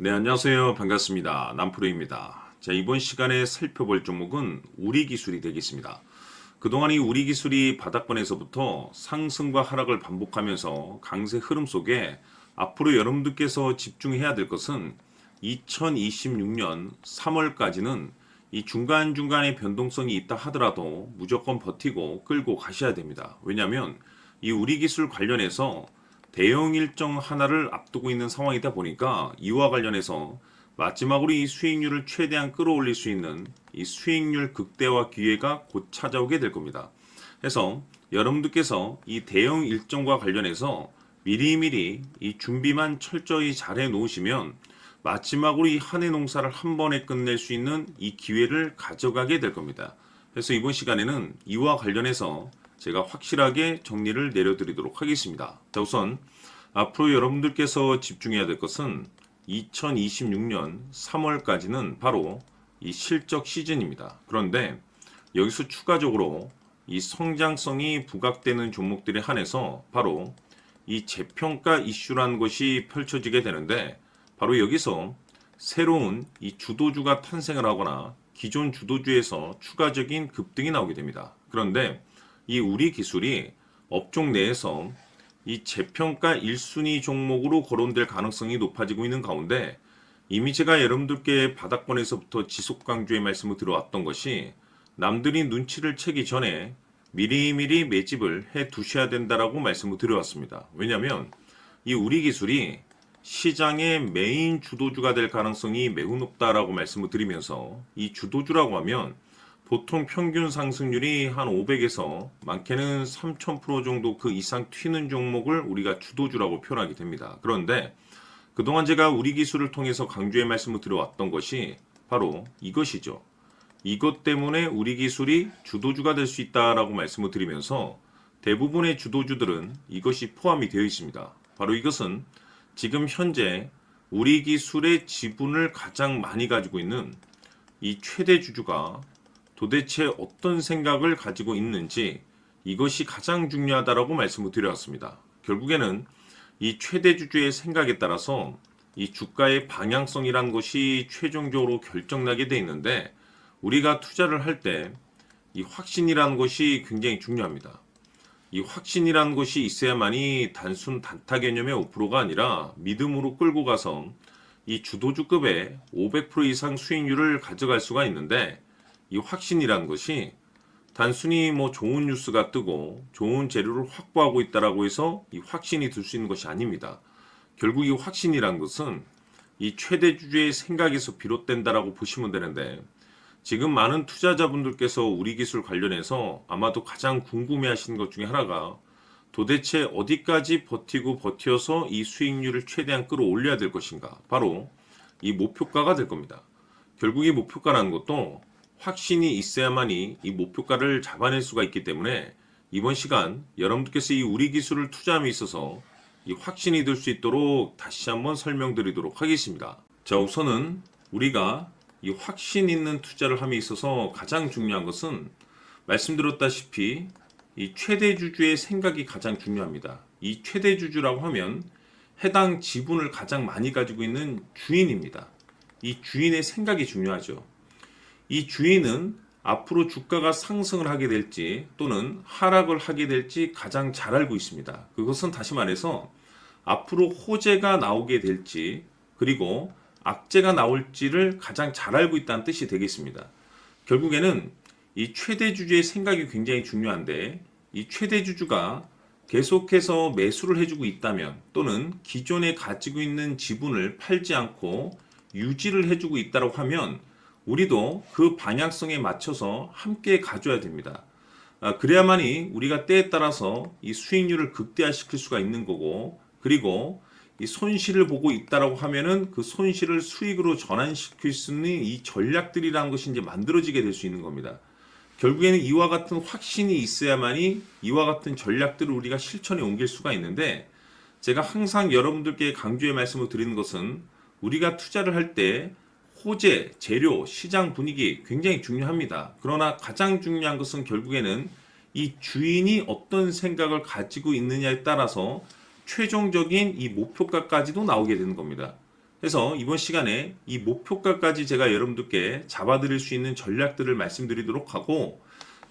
네, 안녕하세요. 반갑습니다. 남프로입니다. 자, 이번 시간에 살펴볼 종목은 우리기술이 되겠습니다. 그동안 이 우리기술이 바닥권에서부터 상승과 하락을 반복하면서 강세 흐름 속에 앞으로 여러분들께서 집중해야 될 것은 2026년 3월까지는 이 중간중간에 변동성이 있다 하더라도 무조건 버티고 끌고 가셔야 됩니다. 왜냐하면 이 우리기술 관련해서 대형 일정 하나를 앞두고 있는 상황이다 보니까 이와 관련해서 마지막으로 이 수익률을 최대한 끌어올릴 수 있는 이 수익률 극대화 기회가 곧 찾아오게 될 겁니다. 그래서 여러분들께서 이 대형 일정과 관련해서 미리미리 이 준비만 철저히 잘 해 놓으시면 마지막으로 이 한 해 농사를 한 번에 끝낼 수 있는 이 기회를 가져가게 될 겁니다. 그래서 이번 시간에는 이와 관련해서 제가 확실하게 정리를 내려드리도록 하겠습니다. 자, 우선 앞으로 여러분들께서 집중해야 될 것은 2026년 3월까지는 바로 이 실적 시즌입니다. 그런데 여기서 추가적으로 이 성장성이 부각되는 종목들에 한해서 바로 이 재평가 이슈라는 것이 펼쳐지게 되는데, 바로 여기서 새로운 이 주도주가 탄생을 하거나 기존 주도주에서 추가적인 급등이 나오게 됩니다. 그런데 이 우리 기술이 업종 내에서 이 재평가 1순위 종목으로 거론될 가능성이 높아지고 있는 가운데, 이미 제가 여러분들께 바닥권에서부터 지속 강조의 말씀을 드려왔던 것이 남들이 눈치를 채기 전에 미리미리 매집을 해 두셔야 된다라고 말씀을 드려왔습니다. 왜냐하면 이 우리 기술이 시장의 메인 주도주가 될 가능성이 매우 높다라고 말씀을 드리면서, 이 주도주라고 하면 보통 평균 상승률이 한 500에서 많게는 3000% 정도 그 이상 튀는 종목을 우리가 주도주라고 표현하게 됩니다. 그런데 그동안 제가 우리 기술을 통해서 강조의 말씀을 드려왔던 것이 바로 이것이죠. 이것 때문에 우리 기술이 주도주가 될 수 있다라고 말씀을 드리면서 대부분의 주도주들은 이것이 포함이 되어 있습니다. 바로 이것은 지금 현재 우리 기술의 지분을 가장 많이 가지고 있는 이 최대 주주가 도대체 어떤 생각을 가지고 있는지, 이것이 가장 중요하다라고 말씀을 드려왔습니다. 결국에는 이 최대 주주의 생각에 따라서 이 주가의 방향성이란 것이 최종적으로 결정나게 돼 있는데, 우리가 투자를 할 때 이 확신이라는 것이 굉장히 중요합니다. 이 확신이라는 것이 있어야만이 단순 단타 개념의 5%가 아니라 믿음으로 끌고 가서 이 주도주급의 500% 이상 수익률을 가져갈 수가 있는데, 이 확신이라는 것이 단순히 뭐 좋은 뉴스가 뜨고 좋은 재료를 확보하고 있다라고 해서 이 확신이 들 수 있는 것이 아닙니다. 결국 이 확신이라는 것은 이 최대 주주의 생각에서 비롯된다라고 보시면 되는데, 지금 많은 투자자분들께서 우리 기술 관련해서 아마도 가장 궁금해 하시는 것 중에 하나가 도대체 어디까지 버티고 버텨서 이 수익률을 최대한 끌어올려야 될 것인가, 바로 이 목표가가 될 겁니다. 결국 이 목표가라는 것도 확신이 있어야만이 이 목표가를 잡아낼 수가 있기 때문에 이번 시간 여러분들께서 이 우리 기술을 투자함에 있어서 이 확신이 들 수 있도록 다시 한번 설명드리도록 하겠습니다. 자, 우선은 우리가 이 확신 있는 투자를 함에 있어서 가장 중요한 것은 말씀드렸다시피 이 최대 주주의 생각이 가장 중요합니다. 이 최대 주주라고 하면 해당 지분을 가장 많이 가지고 있는 주인입니다. 이 주인의 생각이 중요하죠. 이 주인은 앞으로 주가가 상승을 하게 될지 또는 하락을 하게 될지 가장 잘 알고 있습니다. 그것은 다시 말해서 앞으로 호재가 나오게 될지 그리고 악재가 나올지를 가장 잘 알고 있다는 뜻이 되겠습니다. 결국에는 이 최대 주주의 생각이 굉장히 중요한데, 이 최대 주주가 계속해서 매수를 해주고 있다면 또는 기존에 가지고 있는 지분을 팔지 않고 유지를 해주고 있다고 하면 우리도 그 방향성에 맞춰서 함께 가져야 됩니다. 그래야만이 우리가 때에 따라서 이 수익률을 극대화시킬 수가 있는 거고, 그리고 이 손실을 보고 있다라고 하면은 그 손실을 수익으로 전환시킬 수 있는 이 전략들이라는 것이 이제 만들어지게 될 수 있는 겁니다. 결국에는 이와 같은 확신이 있어야만이 이와 같은 전략들을 우리가 실천에 옮길 수가 있는데, 제가 항상 여러분들께 강조의 말씀을 드리는 것은 우리가 투자를 할 때 호재, 재료, 시장 분위기 굉장히 중요합니다. 그러나 가장 중요한 것은 결국에는 이 주인이 어떤 생각을 가지고 있느냐에 따라서 최종적인 이 목표가까지도 나오게 되는 겁니다. 그래서 이번 시간에 이 목표가까지 제가 여러분들께 잡아드릴 수 있는 전략들을 말씀드리도록 하고,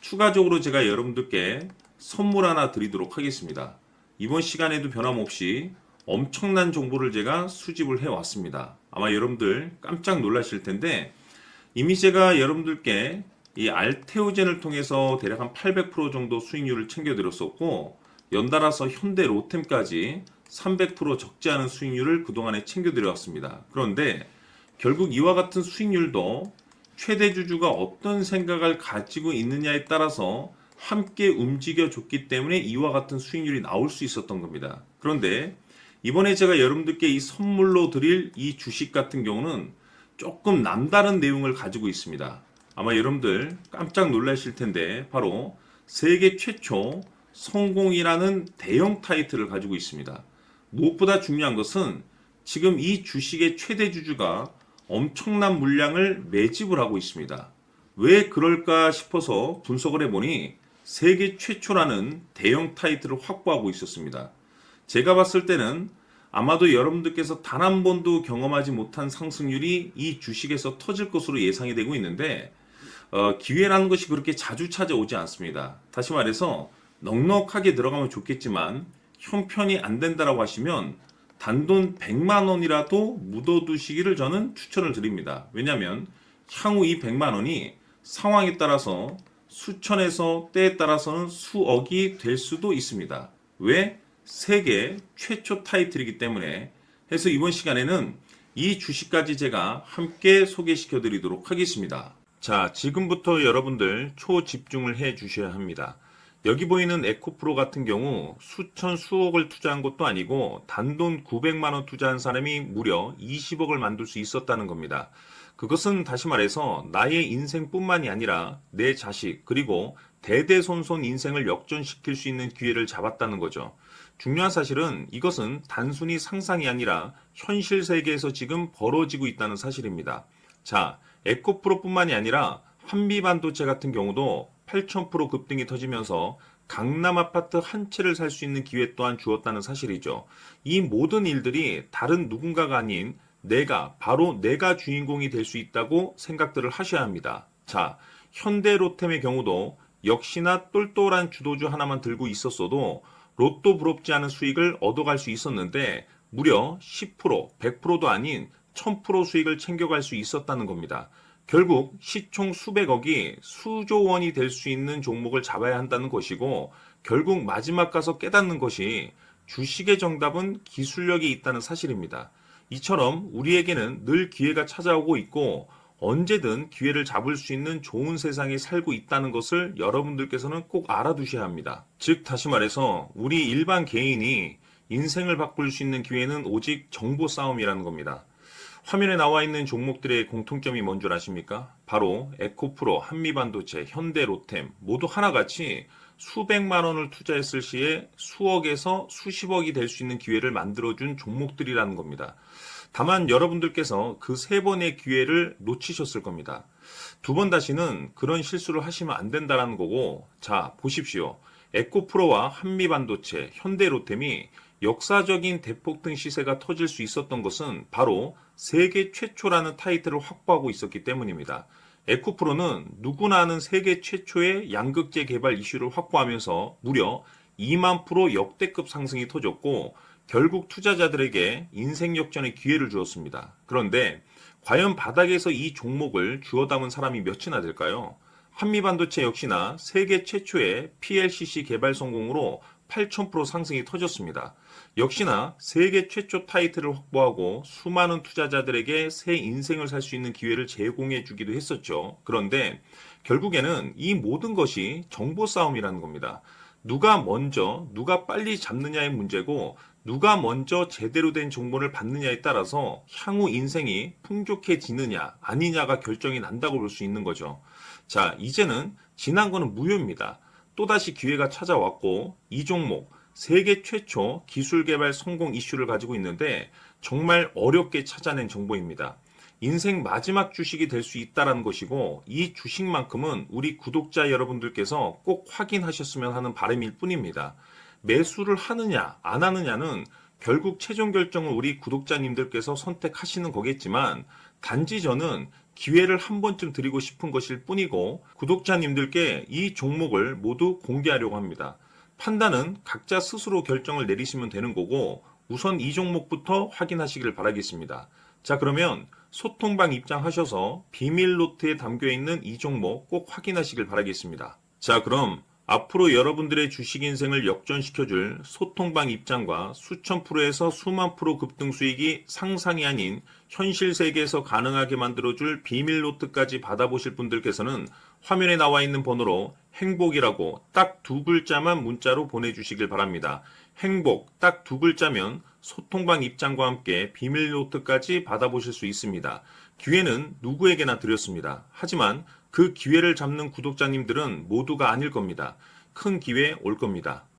추가적으로 제가 여러분들께 선물 하나 드리도록 하겠습니다. 이번 시간에도 변함없이 엄청난 정보를 제가 수집을 해왔습니다. 아마 여러분들 깜짝 놀라실 텐데, 이미 제가 여러분들께 이 알테오젠을 통해서 대략 한 800% 정도 수익률을 챙겨드렸었고, 연달아서 현대 로템까지 300% 적지 않은 수익률을 그동안에 챙겨드려왔습니다. 그런데 결국 이와 같은 수익률도 최대 주주가 어떤 생각을 가지고 있느냐에 따라서 함께 움직여줬기 때문에 이와 같은 수익률이 나올 수 있었던 겁니다. 그런데 이번에 제가 여러분들께 이 선물로 드릴 이 주식 같은 경우는 조금 남다른 내용을 가지고 있습니다. 아마 여러분들 깜짝 놀라실 텐데, 바로 세계 최초 성공이라는 대형 타이틀을 가지고 있습니다. 무엇보다 중요한 것은 지금 이 주식의 최대 주주가 엄청난 물량을 매집을 하고 있습니다. 왜 그럴까 싶어서 분석을 해보니 세계 최초라는 대형 타이틀을 확보하고 있었습니다. 제가 봤을 때는 아마도 여러분들께서 단 한 번도 경험하지 못한 상승률이 이 주식에서 터질 것으로 예상이 되고 있는데, 기회라는 것이 그렇게 자주 찾아오지 않습니다. 다시 말해서 넉넉하게 들어가면 좋겠지만 형편이 안 된다라고 하시면 단돈 100만 원이라도 묻어두시기를 저는 추천을 드립니다. 왜냐하면 향후 이 100만 원이 상황에 따라서 수천에서 때에 따라서는 수억이 될 수도 있습니다. 왜? 세계 최초 타이틀이기 때문에. 해서 이번 시간에는 이 주식까지 제가 함께 소개시켜 드리도록 하겠습니다. 자, 지금부터 여러분들 초집중을 해 주셔야 합니다. 여기 보이는 에코프로 같은 경우 수천 수억을 투자한 것도 아니고 단돈 900만 원 투자한 사람이 무려 20억을 만들 수 있었다는 겁니다. 그것은 다시 말해서 나의 인생뿐만이 아니라 내 자식 그리고 대대손손 인생을 역전시킬 수 있는 기회를 잡았다는 거죠. 중요한 사실은 이것은 단순히 상상이 아니라 현실 세계에서 지금 벌어지고 있다는 사실입니다. 자, 에코프로뿐만이 아니라 한미반도체 같은 경우도 8,000% 급등이 터지면서 강남 아파트 한 채를 살 수 있는 기회 또한 주었다는 사실이죠. 이 모든 일들이 다른 누군가가 아닌 바로 내가 주인공이 될 수 있다고 생각들을 하셔야 합니다. 자, 현대로템의 경우도 역시나 똘똘한 주도주 하나만 들고 있었어도 로또 부럽지 않은 수익을 얻어갈 수 있었는데 무려 10%, 100%도 아닌 1000% 수익을 챙겨갈 수 있었다는 겁니다. 결국 시총 수백억이 수조 원이 될 수 있는 종목을 잡아야 한다는 것이고, 결국 마지막 가서 깨닫는 것이 주식의 정답은 기술력이 있다는 사실입니다. 이처럼 우리에게는 늘 기회가 찾아오고 있고 언제든 기회를 잡을 수 있는 좋은 세상에 살고 있다는 것을 여러분들께서는 꼭 알아두셔야 합니다. 즉 다시 말해서 우리 일반 개인이 인생을 바꿀 수 있는 기회는 오직 정보 싸움이라는 겁니다. 화면에 나와 있는 종목들의 공통점이 뭔 줄 아십니까? 바로 에코프로, 한미반도체, 현대로템 모두 하나같이 수백만 원을 투자했을 시에 수억에서 수십억이 될 수 있는 기회를 만들어준 종목들이라는 겁니다. 다만 여러분들께서 그 세 번의 기회를 놓치셨을 겁니다. 두 번 다시는 그런 실수를 하시면 안 된다는 거고, 자 보십시오. 에코프로와 한미반도체, 현대로템이 역사적인 대폭등 시세가 터질 수 있었던 것은 바로 세계 최초라는 타이틀을 확보하고 있었기 때문입니다. 에코프로는 누구나 아는 세계 최초의 양극재 개발 이슈를 확보하면서 무려 2만 프로 역대급 상승이 터졌고 결국 투자자들에게 인생 역전의 기회를 주었습니다. 그런데 과연 바닥에서 이 종목을 주워 담은 사람이 몇이나 될까요? 한미반도체 역시나 세계 최초의 PLCC 개발 성공으로 8,000% 상승이 터졌습니다. 역시나 세계 최초 타이틀을 확보하고 수많은 투자자들에게 새 인생을 살 수 있는 기회를 제공해 주기도 했었죠. 그런데 결국에는 이 모든 것이 정보 싸움이라는 겁니다. 누가 먼저, 누가 빨리 잡느냐의 문제고 누가 먼저 제대로 된 정보를 받느냐에 따라서 향후 인생이 풍족해지느냐 아니냐가 결정이 난다고 볼 수 있는 거죠. 자, 이제는 지난 거는 무효입니다. 또다시 기회가 찾아왔고 이 종목 세계 최초 기술 개발 성공 이슈를 가지고 있는데 정말 어렵게 찾아낸 정보입니다. 인생 마지막 주식이 될 수 있다는 것이고 이 주식만큼은 우리 구독자 여러분들께서 꼭 확인하셨으면 하는 바람일 뿐입니다. 매수를 하느냐 안 하느냐는 결국 최종 결정을 우리 구독자님들께서 선택하시는 거겠지만 단지 저는 기회를 한 번쯤 드리고 싶은 것일 뿐이고 구독자님들께 이 종목을 모두 공개하려고 합니다. 판단은 각자 스스로 결정을 내리시면 되는 거고 우선 이 종목부터 확인하시길 바라겠습니다. 자, 그러면 소통방 입장하셔서 비밀 노트에 담겨 있는 이 종목 꼭 확인하시길 바라겠습니다. 자, 그럼 앞으로 여러분들의 주식 인생을 역전시켜줄 소통방 입장과 수천 프로에서 수만 프로 급등 수익이 상상이 아닌 현실 세계에서 가능하게 만들어줄 비밀 노트까지 받아보실 분들께서는 화면에 나와 있는 번호로 행복이라고 딱 두 글자만 문자로 보내주시길 바랍니다. 행복 딱 두 글자면 소통방 입장과 함께 비밀 노트까지 받아보실 수 있습니다. 기회는 누구에게나 드렸습니다. 하지만 그 기회를 잡는 구독자님들은 모두가 아닐 겁니다. 큰 기회 올 겁니다.